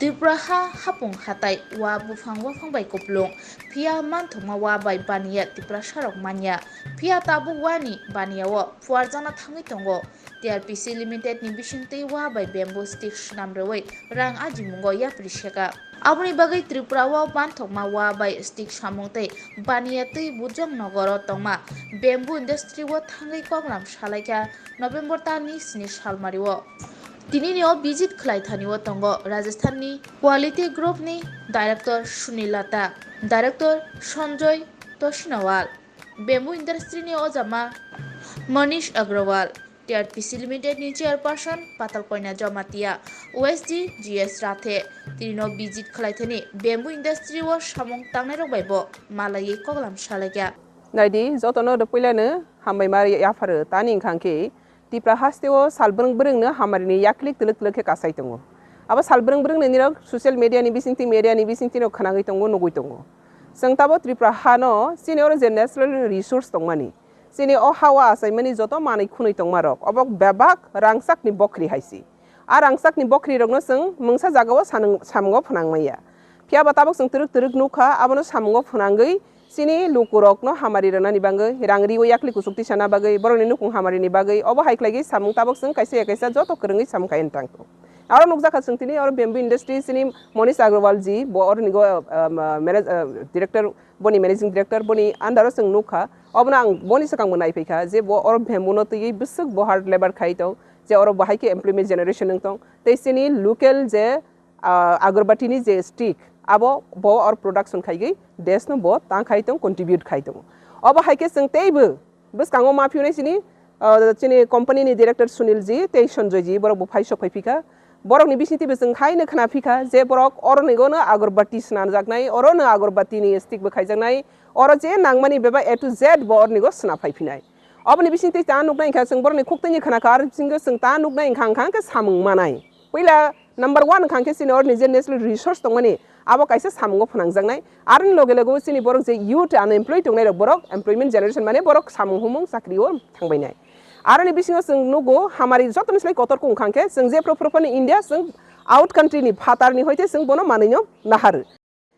Tripura hapung hatai wa bufang wafang bai koplong pia manthoma wa bai bania Tripura sarok manya pia tabu wani bania wo puarjana thangi tongo TRPC Limited ni bisingtei wa bai bamboo sticks namrewe rang ajimungo yapri sheka aboni bagai Tripura wa banthokma wa bai stick samungtei bania tei bujang nogoro tongma bamboo industry wo thangi koklam salaika November tani sini salmari wo Tinini visit khlaithani o tongo Rajasthan ni Quality Group ni Director Sunil Lata, Director Sanjoy Toshinawal, Bamboo Industry ni Ojama Manish Agrawal, TRPC Limited ni Chairperson Patalkoina Jamatia, OSD GS Rathe, Tinino visit khlaithani Bamboo Industry o samung tangnai rok baibo malai koklam salagya. Naidi jotono de puilane hambai mari yafar tani khangke Tripura hasteo salbreng breng ne hamarini yaklik telek telek ke kasai tongo. Aba salbreng breng ne nirok social media ni bisingti no khanangai tongo nogoi tongo. Sengtabo Tripura hano sini oro je natural resource tongmani. Sini o hawa asai mani joto manai khunoi tongmarok. Obok bebak rangsak ni bokri haisi. A rangsak ni bokri rok no seng mungsa jagao samungo phanangmaya. Pia batabok seng teruk teruk nukha abono samungo phanangai sini lukurok no hamari rana ni bangai rangri o yakli kusukti sana bagai boroni nukung hamari ni bagai obo haiklagi samung tabok seng kaisa joto kerengi samung kain tangto aro nukja khasung tini aro bamboo industry sini Manish Agrawal ji bo or nigo director boni managing director boni andaro seng nukha obna ang boni sakang munai peka je bo or bamboo no tigi bisuk bo hard labor khaito je oro bahai ke employment generation nungtong te sini local je agarbati ni je stick abo bo or production khaigi देश न बहुत तां खाइतों contribute खाइतों अब हाइके संगते ब बस Congo माफियो ने चिनी कंपनी नि डायरेक्टर सुनील जी ते संजय जी बरक बुफाई सफाई फिका बरक नि बिसिति बेजों खाइ न खना फिका जे बरक और निगो न अगरबत्ती स्नान जागनाय और न अगरबत्ती नि स्टिक बखाइ जागनाय और जे नांगमानि बेबा A to Z बर निगो स्ना फाइफिनाय अब नि बिसिति ता नुकनाय खा जों बरक नि खुक्तनि खना कार सिंगो जों ता नुकनाय खां खां के सामुं मानाय पहिला नंबर 1 खां के सिनि और नि जे नेशनल रिसोर्स दंमानि abo kaisa samungo phanangjaknai arin loge loge sini borok je youth unemployed tongnai rok borok employment generation mane borok samung humung sakri o thangbainai aroni bisingo sing nugo hamari jotoni slai kotor kung khangke sing je proper ni India sing out country ni phatar ni hoite sing bono manino nahar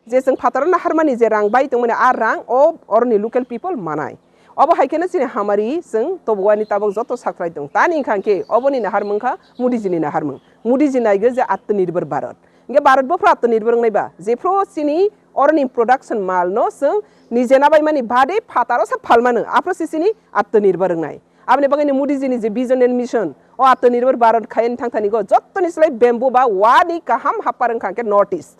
je sing phatar nahar mani je rang bai tongmane ar rang o orni local people manai obo haikene sini hamari sing tobwani tabok joto sakrai dong tani khangke oboni nahar mungkha mudijini nahar mung mudiji naige je atmanirbhar bharat Nge Bharat bo prat nirbhar ngai ba je pro sini orni production mal no sing nijena bai mani bade phataro sa phalmanu apro sini atmanirbhar ngai abne bagani mudi jini je vision and mission o atmanirbhar Bharat khain thangthani go jottoni slai bamboo ba wadi kaham haparang khangke notice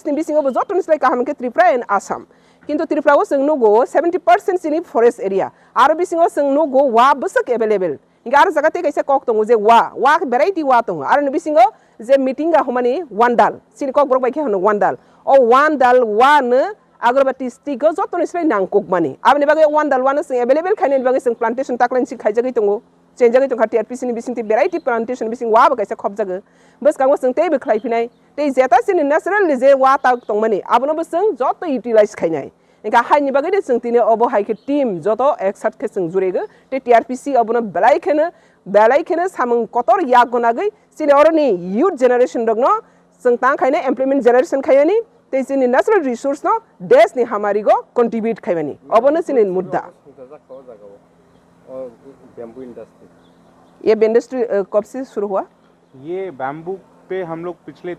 ni bisingo bo jottoni slai kaham ke Tripura and Assam kintu Tripura o sing no go 70% sini forest area aro bisingo sing no go wa busuk available inga ar jagate kaisa kok tongo je wa variety wa tongo aro ni bisingo je meeting ga humani one dal sini kok borok bai ke hono one dal o one dal one agarbati stick go joto ni slai nang kok mani abni bagai one dal one sing available khaini bagai sing plantation taklan sing khaijagi tongo chenjagi tong khati TRPC ni bising ti variety plantation bising wa ba kaisa khopjaga bas kangwa sing tei be khlai pinai tei jeta sini natural je wa ta tong mani abno bising joto utilize khainai Inka haini bagai de sing tini obo hai ke team joto exat ke sing jurega te TRPC obono belai khene samung kotor yak gonagai sini oroni youth generation dogno sing tang khaine employment generation khayani te sini natural resource no desh ni hamari go contribute khaybani obono sini mudda bamboo industry ये industry कब से शुरू हुआ ये bamboo पे हम लोग पिछले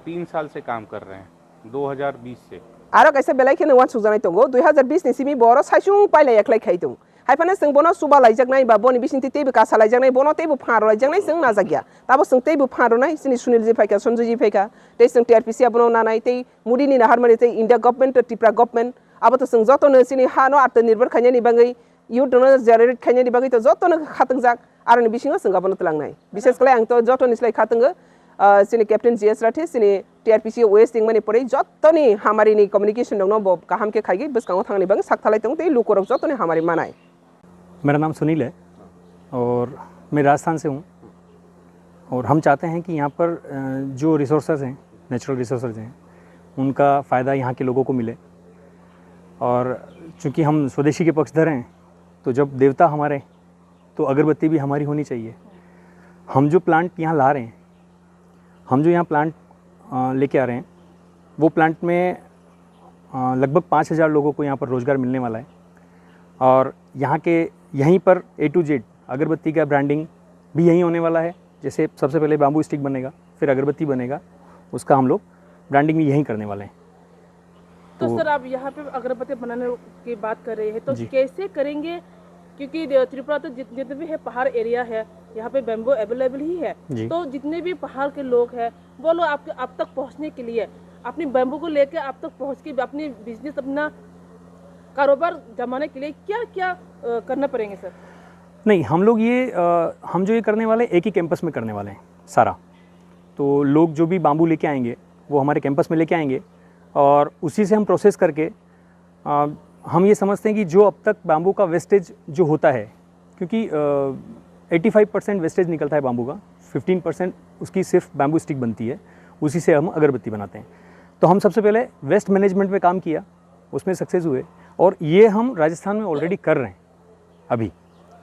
3 साल से काम कर रहे हैं 2020 से आरो कैसे बेलाय खेनो wan सुजानाय तंगो 2020 नि सिमी बरो साइसुं पाइला एकलाय खायदों हाइफाने जों बोनो सुबा लायजागनाय बा बोनि बिसिंति तेबो कासा लायजागनाय बोनो तेबो फारो लायजागनाय जों नाजागिया ताबो जों तेबो फारोनाय सिनि सुनिल जी फायका संजय जी फायका ते जों TRPC abono नानाय ते मुदिनि नाहार माने ते इंडिया गवर्नमेंट त्रिपुरा गवर्नमेंट आबो तो जों जतनो सिनि हानो आत्मनिर्भर खायनि बागै youth no generate खायनि बागै तो जतनो खातंजाक आरो नि बिसिङो जों गाबनो तलांनाय बिसेस कले आं तो जतनो स्लाय खातंगो सिनि कैप्टन GS राथे सिनि TRPC वेस्ट इंगमानि परै जतनी हामारिनि कम्युनिकेशन दंनो बब काहाम के खायगि बसकांगो थांनि बागै साकथालाय तंग ते लुकोरक जतनी हामारि मानाय मेरा नाम सुनील है और मैं राजस्थान से हूँ और हम चाहते हैं कि यहाँ पर जो रिसोर्सेज हैं नेचुरल रिसोर्सेज हैं उनका फ़ायदा यहाँ के लोगों को मिले और चूँकि हम स्वदेशी के पक्षधर हैं तो जब देवता हमारे तो अगरबत्ती भी हमारी होनी चाहिए हम जो प्लांट यहाँ ला रहे हैं हम जो यहाँ प्लांट लेके आ रहे हैं वो प्लांट में लगभग 5,000 लोगों को यहाँ पर रोज़गार मिलने वाला है। और यहाँ के यहीं पर A to Z अगरबत्ती का ब्रांडिंग भी यहीं होने वाला है। जैसे सबसे पहले बाम्बू स्टिक बनेगा, फिर अगरबत्ती बनेगा, उसका हम लोग ब्रांडिंग भी यहीं करने वाले हैं। तो सर आप यहाँ पे अगरबत्ती बनाने की बात कर रहे हैं तो जी। कैसे करेंगे, क्योंकि त्रिपुरा तो जितने भी है पहाड़ एरिया है, यहाँ पे बैम्बू अवेलेबल ही है, जी। तो जितने भी पहाड़ के लोग हैं वो लोग आप तक पहुँचने के लिए अपनी बैम्बू को लेकर आप तक पहुँच के अपनी बिजनेस अपना कारोबार जमाने के लिए क्या क्या करना पड़ेंगे सर? नहीं, हम लोग हम जो ये करने वाले एक ही कैंपस में करने वाले हैं सारा। तो लोग जो भी बाम्बू लेके आएंगे वो हमारे कैंपस में लेके आएंगे और उसी से हम प्रोसेस करके हम ये समझते हैं कि जो अब तक बाम्बू का वेस्टेज जो होता है, क्योंकि 85% वेस्टेज निकलता है बाम्बू का, 15% उसकी सिर्फ बाम्बू स्टिक बनती है, उसी से हम अगरबत्ती बनाते हैं। तो हम सबसे पहले वेस्ट मैनेजमेंट पे काम किया, उसमें सक्सेस हुए और ये हम राजस्थान में ऑलरेडी कर रहे हैं अभी।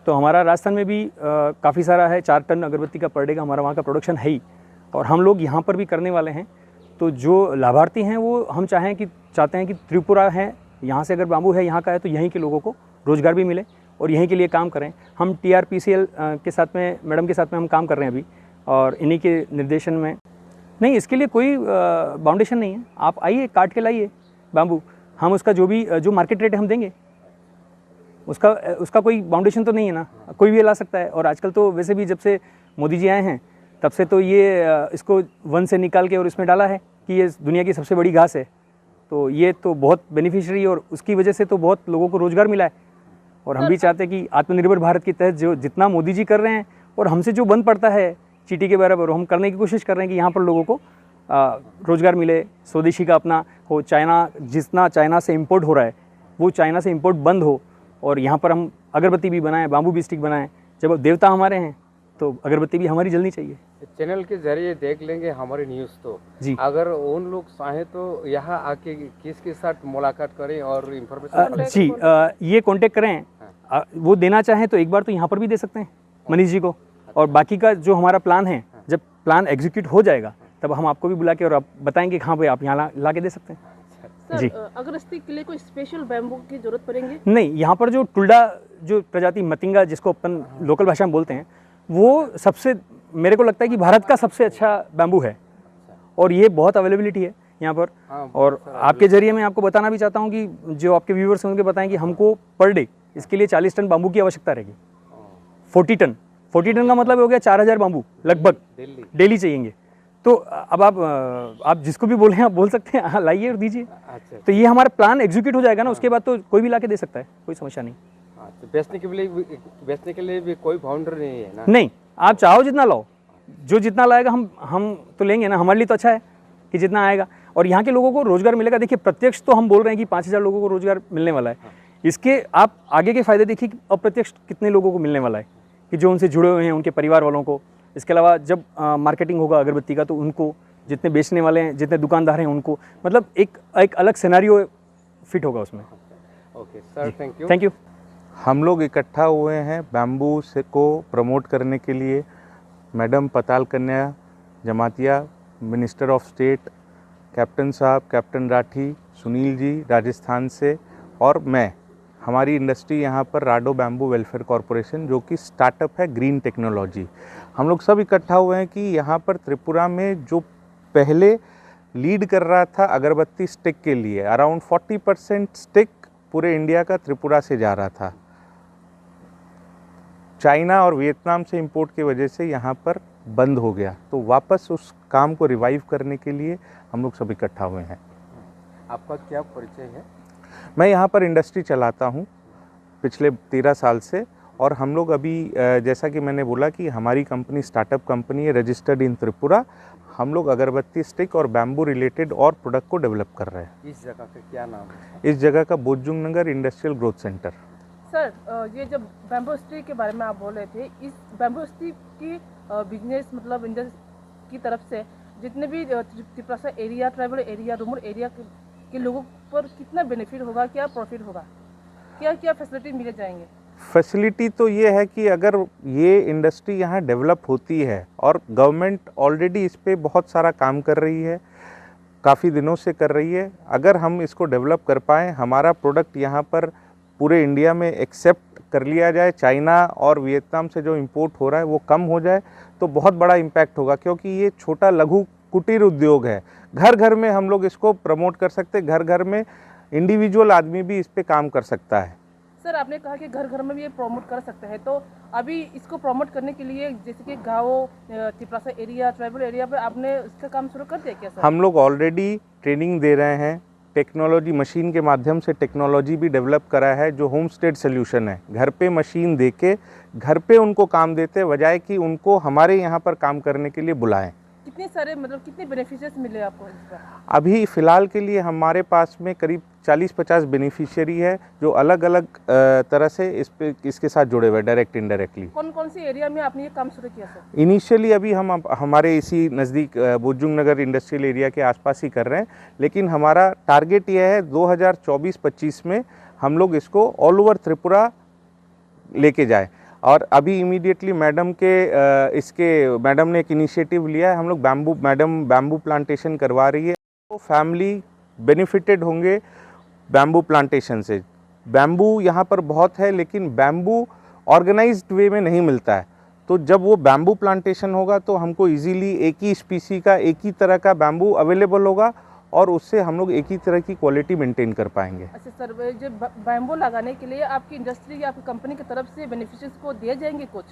तो हमारा राजस्थान में भी काफ़ी सारा है, 4 टन अगरबत्ती का पर डे का हमारा वहाँ का प्रोडक्शन है ही, और हम लोग यहाँ पर भी करने वाले हैं। तो जो लाभार्थी हैं वो हम चाहते हैं कि त्रिपुरा है, यहाँ से अगर बाम्बू है यहाँ का है तो यहीं के लोगों को रोज़गार भी मिले और यहीं के लिए काम करें। हम TRPCL के साथ में, मैडम के साथ में हम काम कर रहे हैं अभी, और इन्हीं के निर्देशन में। नहीं, इसके लिए कोई बाउंडेशन नहीं है, आप आइए काट के लाइए बाम्बू, हम उसका जो मार्केट रेट है हम देंगे, उसका कोई बाउंडेशन तो नहीं है ना, कोई भी ला सकता है। और आजकल तो वैसे भी जब से मोदी जी आए हैं तब से तो ये इसको वन से निकाल के और इसमें डाला है कि ये दुनिया की सबसे बड़ी घास है। तो ये तो बहुत बेनिफिशियरी, और उसकी वजह से तो बहुत लोगों को रोज़गार मिला है। और हम भी चाहते हैं कि आत्मनिर्भर भारत के तहत जो जितना मोदी जी कर रहे हैं और हमसे जो बंद पड़ता है चीटी के बराबर, हम करने की कोशिश कर रहे हैं कि यहाँ पर लोगों को रोज़गार मिले, स्वदेशी का अपना हो। जितना चाइना से इम्पोर्ट हो रहा है वो चाइना से इम्पोर्ट बंद हो, और यहाँ पर हम अगरबत्ती भी बनाएं, बाम्बू भी स्टिक बनाएं। जब अब देवता हमारे हैं तो अगरबत्ती भी हमारी जलनी चाहिए। चैनल के जरिए देख लेंगे हमारे न्यूज़ तो जी। अगर उन लोग चाहें तो यहाँ आके किसके साथ मुलाकात करें और इन्फॉर्मेशन जी, ये कांटेक्ट करें। वो देना चाहें तो एक बार तो यहाँ पर भी दे सकते हैं मनीष जी को, और बाकी का जो हमारा प्लान है, जब प्लान एग्जीक्यूट हो जाएगा तब हम आपको भी बुला के और आप बताएंगे कि हाँ भाई आप यहाँ ला के दे सकते हैं। जी। सर अगरबत्ती के लिए कोई स्पेशल बैम्बू की जरूरत पड़ेंगे? नहीं, यहाँ पर जो टुल्डा जो प्रजाति मतिंगा जिसको अपन लोकल भाषा में बोलते हैं, वो सबसे, मेरे को लगता है कि भारत का सबसे अच्छा बैम्बू है, और ये बहुत अवेलेबिलिटी है यहाँ पर। और आपके जरिए मैं आपको बताना भी चाहता हूँ कि जो आपके व्यूवर्स हैं उनके बताएं कि हमको पर डे इसके लिए 40 टन बाम्बू की आवश्यकता रहेगी। 40 टन का मतलब हो गया 4000 बाम्बू लगभग डेली चाहिए। तो अब आप जिसको भी बोले आप बोल सकते हैं, लाइए और दीजिए। तो ये हमारा प्लान एग्जीक्यूट हो जाएगा ना, उसके बाद तो कोई भी ला के दे सकता है, कोई समस्या नहीं। तो बेचने के लिए भी कोई बाउंड्री नहीं है ना? नहीं, आप चाहो जितना लाओ, जो जितना लाएगा हम तो लेंगे ना, हमारे लिए तो अच्छा है कि जितना आएगा और यहाँ के लोगों को रोजगार मिलेगा। देखिए, प्रत्यक्ष तो हम बोल रहे हैं कि 5000 लोगों को रोजगार मिलने वाला है। इसके आप आगे के फायदे देखिए कि अप्रत्यक्ष कितने लोगों को मिलने वाला है, कि जो उनसे जुड़े हुए हैं, उनके परिवार वालों को। इसके अलावा जब मार्केटिंग होगा अगरबत्ती का, तो उनको, जितने बेचने वाले हैं, जितने दुकानदार हैं, उनको, मतलब एक अलग सिनेरियो फिट होगा उसमें। Okay sir, thank you. हम लोग इकट्ठा हुए हैं बैम्बू से को प्रमोट करने के लिए। मैडम पताल कन्या Jamatia, minister of state, captain साहब, कैप्टन राठी, सुनील जी राजस्थान से, और मैं, हमारी इंडस्ट्री यहाँ पर राडो बैम्बू वेलफेयर कॉरपोरेशन, जो कि स्टार्टअप है ग्रीन टेक्नोलॉजी। हम लोग सब इकट्ठा हुए हैं कि यहाँ पर त्रिपुरा में जो पहले लीड कर रहा था अगरबत्ती स्टिक के लिए, अराउंड 40% स्टिक पूरे इंडिया का त्रिपुरा से जा रहा था। चाइना और वियतनाम से इंपोर्ट की वजह से यहाँ पर बंद हो गया, तो वापस उस काम को रिवाइव करने के लिए हम लोग सब इकट्ठा हुए हैं। आपका क्या परिचय है? मैं यहाँ पर इंडस्ट्री चलाता हूँ पिछले 13 साल से, और हम लोग अभी जैसा कि मैंने बोला कि हमारी कंपनी स्टार्टअप कंपनी है, रजिस्टर्ड इन त्रिपुरा। हम लोग अगरबत्ती स्टिक और बैम्बू रिलेटेड और प्रोडक्ट को डेवलप कर रहे हैं। इस जगह का क्या नाम है? इस जगह का बोजुंग नगर इंडस्ट्रियल ग्रोथ सेंटर। सर, ये जब बैम्बू स्टिक के बारे में आप बोल रहे थे, इस बैम्बू स्टिक की बिजनेस मतलब इंडस्ट्री की तरफ से जितने भी Tripura area, tribal area, rural area के लोगों पर कितना बेनिफिट होगा, क्या प्रॉफिट होगा, क्या क्या फैसिलिटी मिल जाएंगे? फैसिलिटी तो ये है कि अगर ये इंडस्ट्री यहाँ डेवलप होती है, और गवर्नमेंट ऑलरेडी इस पे बहुत सारा काम कर रही है, काफ़ी दिनों से कर रही है। अगर हम इसको डेवलप कर पाएँ, हमारा प्रोडक्ट यहाँ पर पूरे इंडिया में एक्सेप्ट कर लिया जाए, चाइना और वियतनाम से जो इंपोर्ट हो रहा है वो कम हो जाए, तो बहुत बड़ा इम्पैक्ट होगा। क्योंकि ये छोटा लघु कुटीर उद्योग है, घर घर में हम लोग इसको प्रमोट कर सकते हैं, घर घर में इंडिविजुअल आदमी भी इस पे काम कर सकता है। सर, आपने कहा कि घर घर में भी ये प्रमोट कर सकते हैं, तो अभी इसको प्रमोट करने के लिए जैसे कि गाँव, तिपरासा एरिया, ट्राइबल एरिया पे आपने इसका काम शुरू कर दिया क्या सर? हम लोग ऑलरेडी ट्रेनिंग दे रहे हैं, टेक्नोलॉजी मशीन के माध्यम से टेक्नोलॉजी भी डेवलप करा है, जो होम स्टेड सोल्यूशन है। घर पे मशीन दे के घर पे उनको काम देते, बजाय कि उनको हमारे यहाँ पर काम करने के लिए बुलाएं। कितने सारे मतलब कितने बेनिफिशियर्स मिले आपको इसका? अभी फ़िलहाल के लिए हमारे पास में करीब 40-50 बेनिफिशियरी है, जो अलग अलग तरह से इसके साथ जुड़े हुए, डायरेक्ट इनडायरेक्टली। कौन कौन सी एरिया में आपने ये काम शुरू किया सर? इनिशियली अभी हम हमारे इसी नज़दीक बोजुंग नगर इंडस्ट्रियल एरिया के आसपास ही कर रहे हैं, लेकिन हमारा टारगेट यह है 2024-25 में हम लोग इसको ऑल ओवर त्रिपुरा लेके जाए। और अभी इमीडिएटली मैडम ने एक इनिशिएटिव लिया है, हम लोग बैम्बू प्लांटेशन करवा रही है, तो फैमिली बेनिफिटेड होंगे बैम्बू प्लांटेशन से। बैम्बू यहाँ पर बहुत है, लेकिन बैम्बू ऑर्गेनाइज्ड वे में नहीं मिलता है, तो जब वो बैम्बू प्लांटेशन होगा तो हमको इजीली एक ही स्पीसी का, एक ही तरह का बैम्बू अवेलेबल होगा, और उससे हम लोग एक ही तरह की क्वालिटी मेंटेन कर पाएंगे। अच्छा सर, जो बैम्बू लगाने के लिए आपकी इंडस्ट्री या आपकी कंपनी की तरफ से बेनिफिशियर्स को दिए जाएंगे कुछ?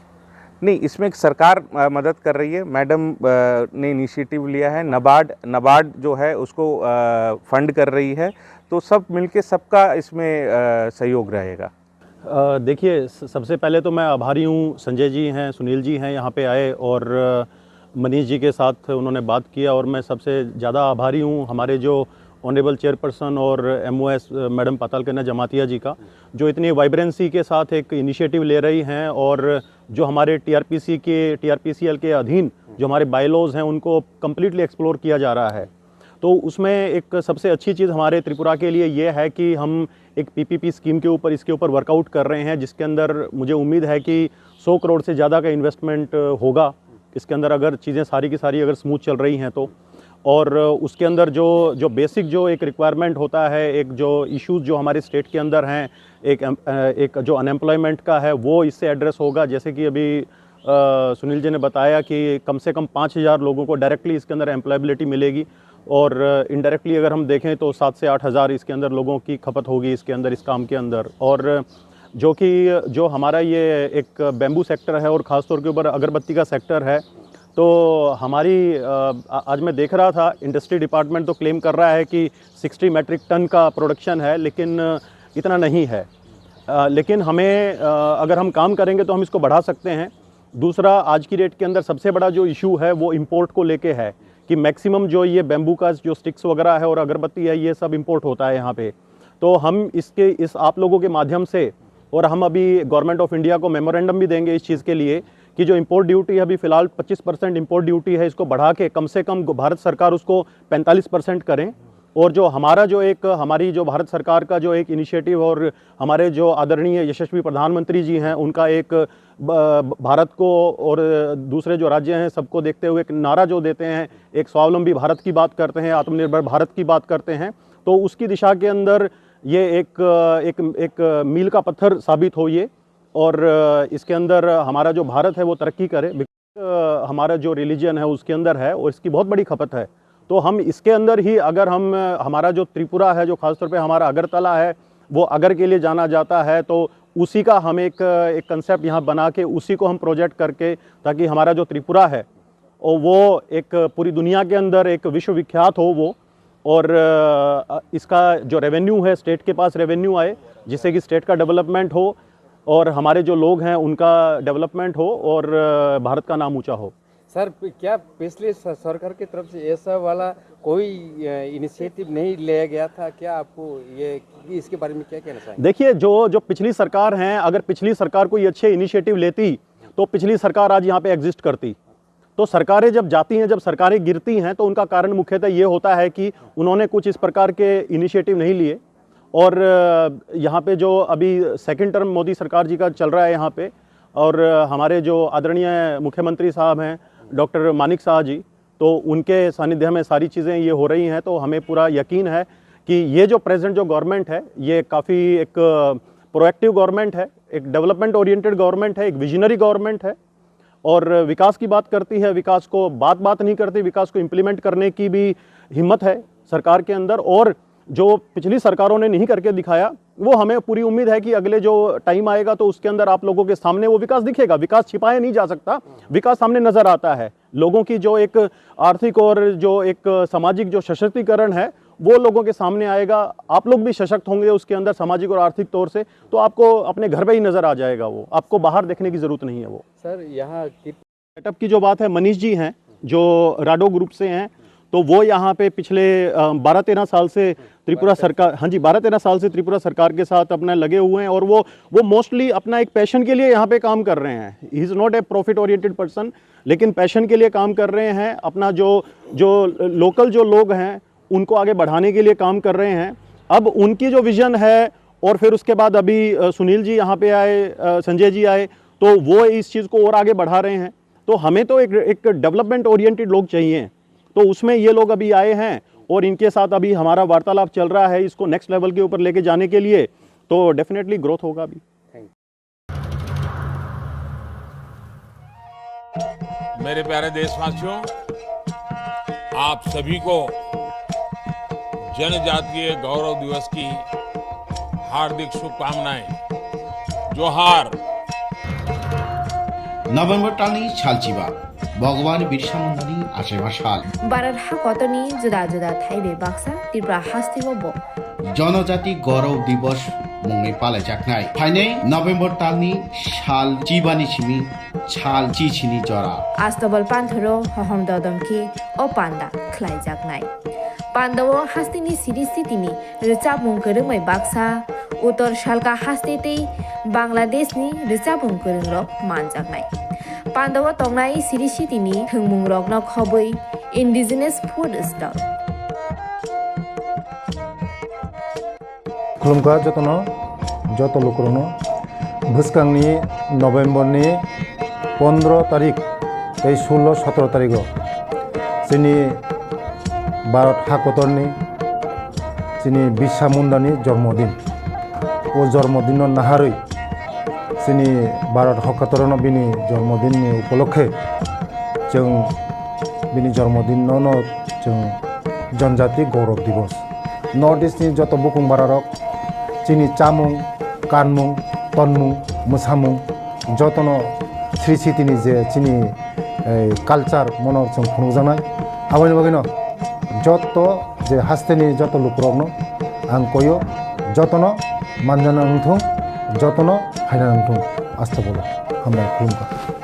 नहीं, इसमें सरकार मदद कर रही है, मैडम ने इनिशिएटिव लिया है, नबार्ड जो है उसको फंड कर रही है, तो सब मिलके सबका इसमें सहयोग रहेगा। देखिए, सबसे पहले तो मैं आभारी हूँ, संजय जी हैं, सुनील जी हैं, यहाँ पे आए और मनीष जी के साथ उन्होंने बात किया, और मैं सबसे ज़्यादा आभारी हूँ हमारे जो ऑनरेबल चेयरपर्सन और MOS मैडम पाताल कन्या जमातिया जी का, जो इतनी वाइब्रेंसी के साथ एक इनिशिएटिव ले रही हैं, और जो हमारे TRPCL के अधीन जो हमारे बायलॉज हैं उनको कम्प्लीटली एक्सप्लोर किया जा रहा है। तो उसमें एक सबसे अच्छी चीज़ हमारे त्रिपुरा के लिए ये है कि हम एक PPP स्कीम के ऊपर इसके ऊपर वर्कआउट कर रहे हैं, जिसके अंदर मुझे उम्मीद है कि 100 करोड़ से ज़्यादा का इन्वेस्टमेंट होगा इसके अंदर, अगर चीज़ें सारी की सारी अगर स्मूथ चल रही हैं तो। और उसके अंदर जो बेसिक जो एक रिक्वायरमेंट होता है, एक जो इश्यूज़ जो हमारे स्टेट के अंदर हैं, एक जो अनएम्प्लॉयमेंट का है, वो इससे एड्रेस होगा। जैसे कि अभी सुनील जी ने बताया कि कम से कम 5000 लोगों को डायरेक्टली इसके अंदर एम्प्लॉयबिलिटी मिलेगी, और इनडायरेक्टली अगर हम देखें तो 7 से 8 हज़ार इसके अंदर लोगों की खपत होगी इसके अंदर, इस काम के अंदर। और जो हमारा ये एक बैम्बू सेक्टर है और ख़ास तौर के ऊपर अगरबत्ती का सेक्टर है, तो हमारी आज मैं देख रहा था, इंडस्ट्री डिपार्टमेंट तो क्लेम कर रहा है कि 60 मैट्रिक टन का प्रोडक्शन है, लेकिन इतना नहीं है। लेकिन हमें अगर हम काम करेंगे तो हम इसको बढ़ा सकते हैं। दूसरा, आज की डेट के अंदर सबसे बड़ा जो इशू है वो इंपोर्ट को लेके है, कि मैक्सिमम जो ये बैम्बू का जो स्टिक्स वगैरह है और अगरबत्ती है, ये सब इंपोर्ट होता है यहाँ पे। तो हम इस आप लोगों के माध्यम से, और हम अभी गवर्नमेंट ऑफ इंडिया को मेमोरेंडम भी देंगे इस चीज़ के लिए कि जो इंपोर्ट ड्यूटी है अभी फ़िलहाल 25% इंपोर्ट ड्यूटी है, इसको बढ़ा के कम से कम भारत सरकार उसको 45% करें। और जो हमारी जो भारत सरकार का जो एक इनिशिएटिव, और हमारे जो आदरणीय यशस्वी प्रधानमंत्री जी हैं, उनका एक भारत को और दूसरे जो राज्य हैं सबको देखते हुए एक नारा जो देते हैं, एक स्वावलंबी भारत की बात करते हैं, आत्मनिर्भर भारत की बात करते हैं, तो उसकी दिशा के अंदर ये एक मील का पत्थर साबित हो ये। और इसके अंदर हमारा जो भारत है वो तरक्की करे, हमारा जो रिलीजन है उसके अंदर है और इसकी बहुत बड़ी खपत है। तो हम इसके अंदर ही, अगर हमारा जो त्रिपुरा है, जो खासतौर पे हमारा अगरतला है, वो अगर के लिए जाना जाता है, तो उसी का हम एक कंसेप्ट यहाँ बना के उसी को हम प्रोजेक्ट करके, ताकि हमारा जो त्रिपुरा है और वो एक पूरी दुनिया के अंदर एक विश्वविख्यात हो वो, और इसका जो रेवेन्यू है, स्टेट के पास रेवेन्यू आए, जिससे कि स्टेट का डेवलपमेंट हो और हमारे जो लोग हैं उनका डेवलपमेंट हो और भारत का नाम ऊंचा हो। सर, क्या पिछले सरकार की तरफ से ऐसा वाला कोई इनिशिएटिव नहीं लिया गया था क्या? आपको ये इसके बारे में क्या कहना चाहिए? देखिए, जो पिछली सरकार हैं, अगर पिछली सरकार कोई अच्छे इनिशिएटिव लेती तो पिछली सरकार आज यहाँ पे एग्जिस्ट करती। तो सरकारें जब जाती हैं, जब सरकारें गिरती हैं, तो उनका कारण मुख्यतः ये होता है कि उन्होंने कुछ इस प्रकार के इनिशिएटिव नहीं लिए। और यहाँ पे जो अभी सेकंड टर्म मोदी सरकार जी का चल रहा है यहाँ पे, और हमारे जो आदरणीय मुख्यमंत्री साहब हैं डॉक्टर मानिक शाह जी, तो उनके सानिध्य में सारी चीज़ें ये हो रही हैं। तो हमें पूरा यकीन है कि ये जो प्रेजेंट जो गवर्नमेंट है ये काफ़ी एक प्रोएक्टिव गवर्नमेंट है, एक डेवलपमेंट ओरिएंटेड गवर्नमेंट है, एक विजनरी गवर्नमेंट है और विकास की बात करती है। विकास को बात नहीं करती, विकास को इम्प्लीमेंट करने की भी हिम्मत है सरकार के अंदर। और जो पिछली सरकारों ने नहीं करके दिखाया वो हमें पूरी उम्मीद है कि अगले जो टाइम आएगा तो उसके अंदर आप लोगों के सामने वो विकास दिखेगा। विकास छिपाया नहीं जा सकता, विकास सामने नजर आता है। लोगों की जो एक आर्थिक और जो एक सामाजिक जो सशक्तिकरण है वो लोगों के सामने आएगा। आप लोग भी सशक्त होंगे उसके अंदर सामाजिक और आर्थिक तौर से, तो आपको अपने घर पे ही नजर आ जाएगा वो, आपको बाहर देखने की जरूरत नहीं है। वो सर यहाँ सेटअप की जो बात है, मनीष जी हैं जो राडो ग्रुप से हैं, तो वो यहाँ पे पिछले 12-13 साल से त्रिपुरा सरकार, हाँ जी 12-13 साल से त्रिपुरा सरकार के साथ अपना लगे हुए हैं और वो मोस्टली अपना एक पैशन के लिए यहाँ पे काम कर रहे हैं। He is not a profit oriented person, लेकिन पैशन के लिए काम कर रहे हैं। अपना जो लोकल जो लोग हैं उनको आगे बढ़ाने के लिए काम कर रहे हैं। अब उनकी जो विजन है और फिर उसके बाद अभी सुनील जी यहाँ पे आए, संजय जी आए, तो वो इस चीज़ को और आगे बढ़ा रहे हैं। तो हमें तो एक डेवलपमेंट ओरिएंटेड लोग चाहिए, तो उसमें ये लोग अभी आए हैं और इनके साथ अभी हमारा वार्तालाप चल रहा है इसको नेक्स्ट लेवल के ऊपर लेके जाने के लिए। तो डेफिनेटली ग्रोथ होगा अभी। मेरे प्यारे देशवासियों, आप सभी को जनजातीय गौरव दिवस की हार्दिक शुभकामनाएं। जोहार। नभेम्बर टालनि सालचिबा भगवान बिरसा मुंडानि आशीर्वाद साल भारत हाकतनि जुदा जुदा थाइबे बाक्सा त्रिपुरा हास्तिबो जनजाति गौरव दिवस मुंगै पालायजाकनाय फाइनै नभेम्बर टालनि साल चिबानि सिमि साल चिचिनि जरा आस्तबल पान्थरो हहम ददमखि ओ पान्दा खलायजाकनाय पान्दाव हास्तिनि सिरिस्थितिनि रिचाबुं गोरोंमै बाक्सा उत्तर सालका हास्तेतै बांग्लादेशनि रिचाबुं गोरोंरक मानजाकनाय पान्दाव तंगनाय सिरिस्थितिनि थोंमुं रकनो खबै इंडिजिनस फूड स्टॉल खुलुमगा जतनो जत लोकरनो भुसकांनि नभेम्बरनि 15 तारिख 16-17 तारिख जोंनि भारत हाकतरनि जोंनि बिरसा मुंडानि जन्मदिन ओ जन्मदिन नाहारै जोंनि भारत हाकतरनो बिनि जन्मदिननि उपलक्षे जों बिनि जन्मदिनावनो जों जनजाति गौरव दिवस नर्थ ईस्टनि जत बुकुं बारारक जोंनि चामुं कानमुं तनमुं मोसामुं जतनो स्रिसितिनि जे जोंनि कालचार मनो जों खुंजानाय आबायनि बागैनो जत जे हास्तेनि जत लुकरकनो आं कयो जतनो मानजाना नंथों जतनो फायना नंथों आस्था बोला हामबाय खुलुमबाय।